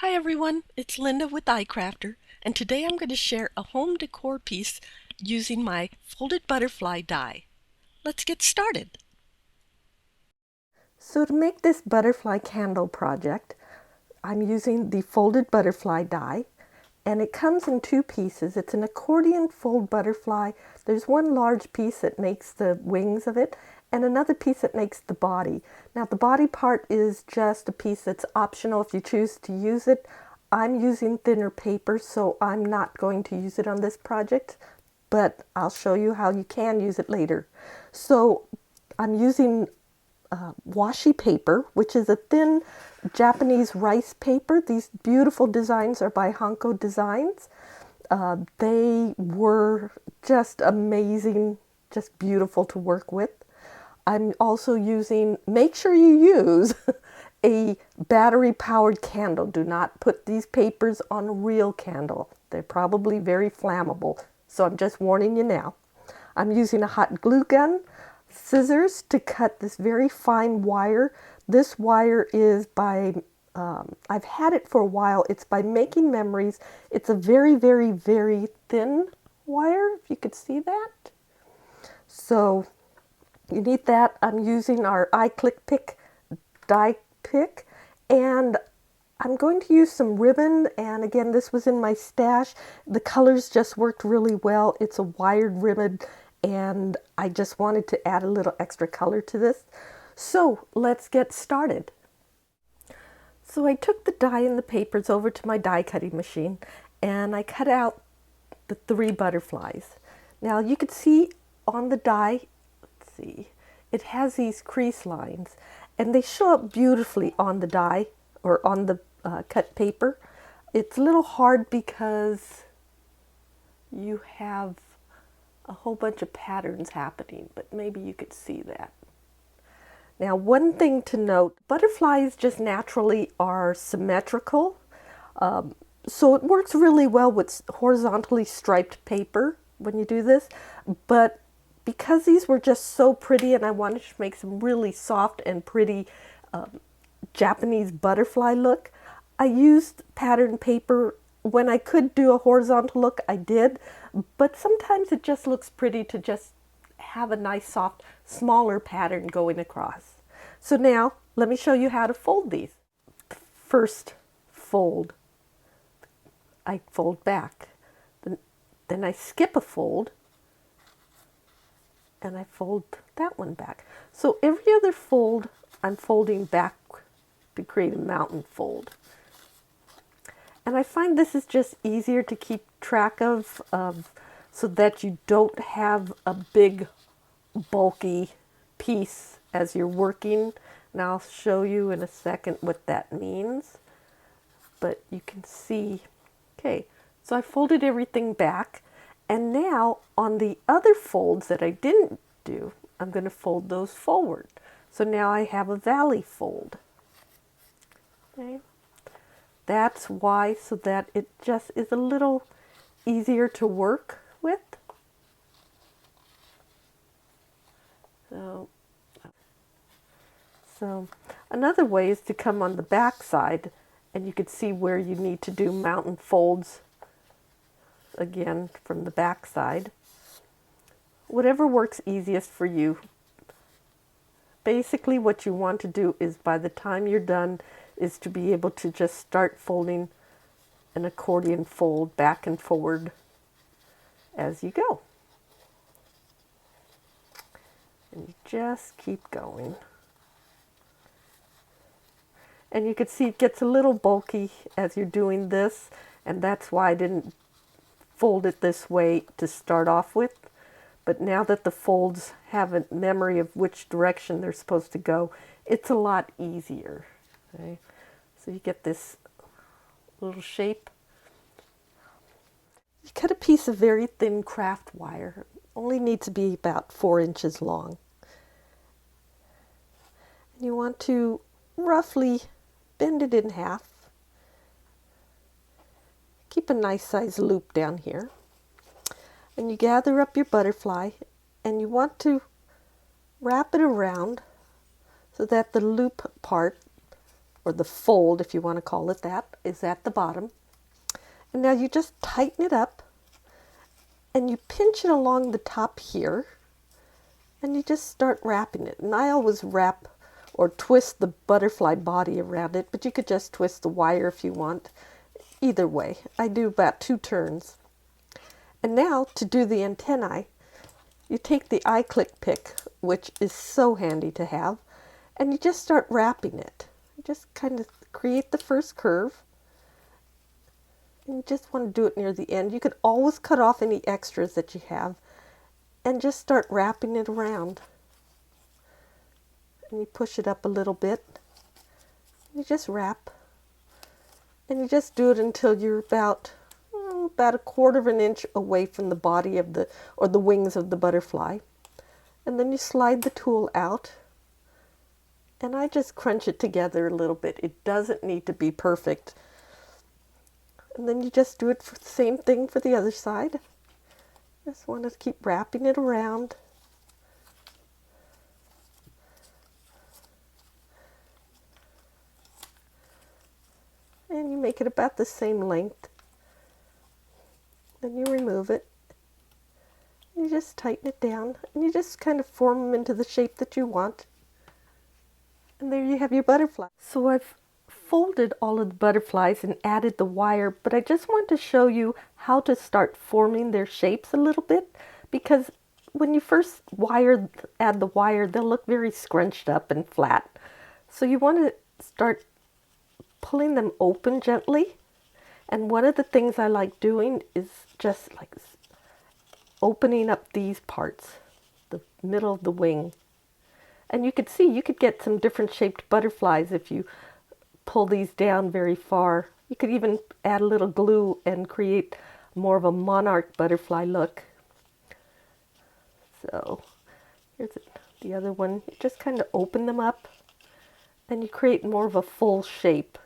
Hi everyone, it's Linda with iCrafter, and today I'm going to share a home decor piece using my folded butterfly die. Let's get started. So to make this butterfly candle project, I'm using the folded butterfly die, and it comes in two pieces. It's an accordion fold butterfly. There's one large piece that makes the wings of it, and another piece that makes the body. Now the body part is just a piece that's optional if you choose to use it. I'm using thinner paper, so I'm not going to use it on this project, but I'll show you how you can use it later. So I'm using washi paper, which is a thin Japanese rice paper. These beautiful designs are by Hanko Designs. They were just amazing, just beautiful to work with. I'm also using, make sure you use a battery powered candle. Do not put these papers on a real candle. They're probably very flammable. So I'm just warning you now. I'm using a hot glue gun, scissors to cut this very fine wire. This wire is by, I've had it for a while. It's by Making Memories. It's a very, very, very thin wire, if you could see that. So you need that. I'm using our iClick Pick die pick, and I'm going to use some ribbon, and again, this was in my stash. The colors just worked really well. It's a wired ribbon, and I just wanted to add a little extra color to this. So let's get started. So I took the die and the papers over to my die cutting machine, and I cut out the 3 butterflies. Now you can see on the die, let's see, it has these crease lines, and they show up beautifully on the die or on the cut paper. It's a little hard because you have a whole bunch of patterns happening, but maybe you could see that. Now, one thing to note, butterflies just naturally are symmetrical, so it works really well with horizontally striped paper when you do this, but because these were just so pretty and I wanted to make some really soft and pretty Japanese butterfly look, I used pattern paper. When I could do a horizontal look, I did, but sometimes it just looks pretty to just have a nice soft smaller pattern going across. So now let me show you how to fold these. First fold, I fold back, then I skip a fold and I fold that one back. So every other fold I'm folding back to create a mountain fold. And I find this is just easier to keep track of so that you don't have a big bulky piece as you're working. And I'll show you in a second what that means. But you can see, okay, so I folded everything back. And now on the other folds that I didn't do, I'm going to fold those forward. So now I have a valley fold. Okay. That's why, so that it just is a little easier to work with. So another way is to come on the back side, and you can see where you need to do mountain folds again from the back side. Whatever works easiest for you. Basically what you want to do is by the time you're done is to be able to just start folding an accordion fold back and forward as you go. And you just keep going. And you can see it gets a little bulky as you're doing this, and that's why I didn't fold it this way to start off with. But now that the folds have a memory of which direction they're supposed to go, it's a lot easier. Okay? So you get this little shape. You cut a piece of very thin craft wire. It only needs to be about 4 inches long. And you want to roughly bend it in half. Keep a nice size loop down here. And you gather up your butterfly, and you want to wrap it around so that the loop part or the fold, if you want to call it that, is at the bottom. And now you just tighten it up and you pinch it along the top here and you just start wrapping it. And I always wrap or twist the butterfly body around it, but you could just twist the wire if you want. Either way, I do about 2 turns. And now to do the antennae, you take the iClick pick, which is so handy to have, and you just start wrapping it. You just kind of create the first curve. And you just want to do it near the end. You could always cut off any extras that you have and just start wrapping it around. And you push it up a little bit. You just wrap. And you just do it until you're about a 1/4 of an inch away from the body of the, or the wings of the butterfly. And then you slide the tool out. And I just crunch it together a little bit. It doesn't need to be perfect. And then you just do it for the same thing for the other side. Just want to keep wrapping it around. And you make it about the same length. Then you remove it. You just tighten it down. And you just kind of form them into the shape that you want. And there you have your butterfly. So I've folded all of the butterflies and added the wire, but I just want to show you how to start forming their shapes a little bit, because when you first add the wire, they'll look very scrunched up and flat. So you want to start pulling them open gently. And one of the things I like doing is just like opening up these parts, the middle of the wing. And you could see, you could get some different shaped butterflies if you pull these down very far. You could even add a little glue and create more of a monarch butterfly look. So here's the other one. You just kind of open them up and you create more of a full shape.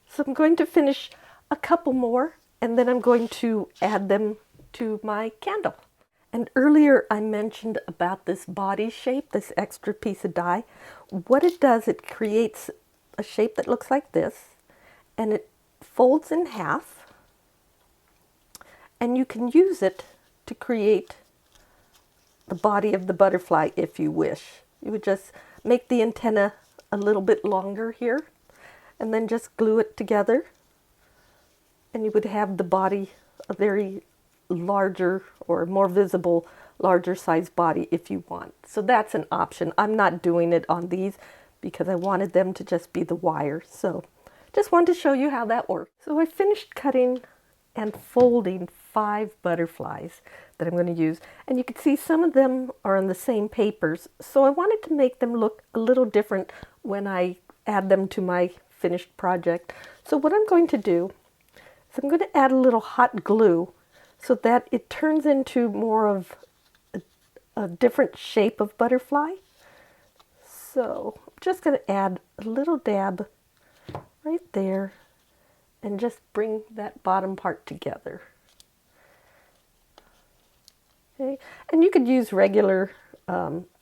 So I'm going to finish a couple more and then I'm going to add them to my candle. And earlier I mentioned about this body shape, this extra piece of dye. What it does, it creates a shape that looks like this, and it folds in half, and you can use it to create the body of the butterfly if you wish. You would just make the antenna a little bit longer here, and then just glue it together, and you would have the body a very larger or more visible, larger size body if you want. So that's an option. I'm not doing it on these because I wanted them to just be the wire. So just wanted to show you how that works. So I finished cutting and folding 5 butterflies that I'm going to use. And you can see some of them are on the same papers. So I wanted to make them look a little different when I add them to my finished project. So what I'm going to do is I'm going to add a little hot glue so that it turns into more of a different shape of butterfly. So I'm just going to add a little dab right there and just bring that bottom part together. Okay, and you could use regular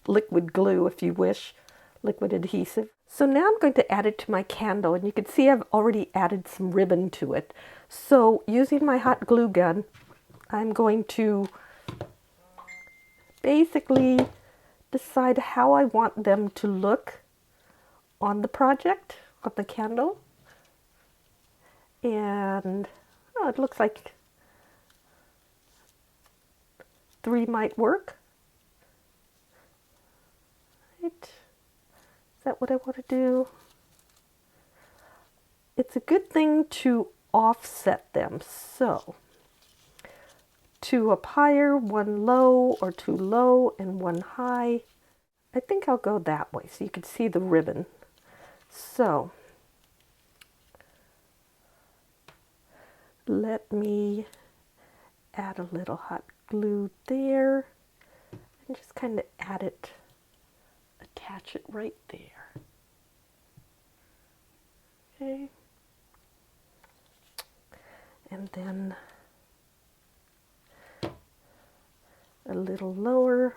liquid glue if you wish, liquid adhesive. So now I'm going to add it to my candle, and you can see I've already added some ribbon to it. So using my hot glue gun, I'm going to basically decide how I want them to look on the project, on the candle. And it looks like 3 might work. Right. Is that what I want to do? It's a good thing to offset them. So 2 up higher, 1 low, or 2 low and 1 high. I think I'll go that way so you can see the ribbon. So let me add a little hot glue there and just kind of add it, attach it right there. Okay. And then a little lower.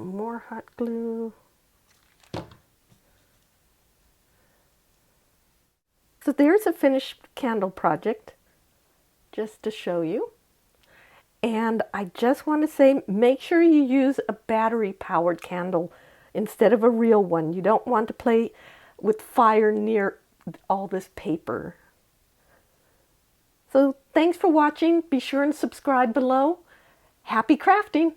some more hot glue. So there's a finished candle project, just to show you. And I just want to say, make sure you use a battery-powered candle instead of a real one. You don't want to play with fire near all this paper. So thanks for watching. Be sure and subscribe below. Happy crafting!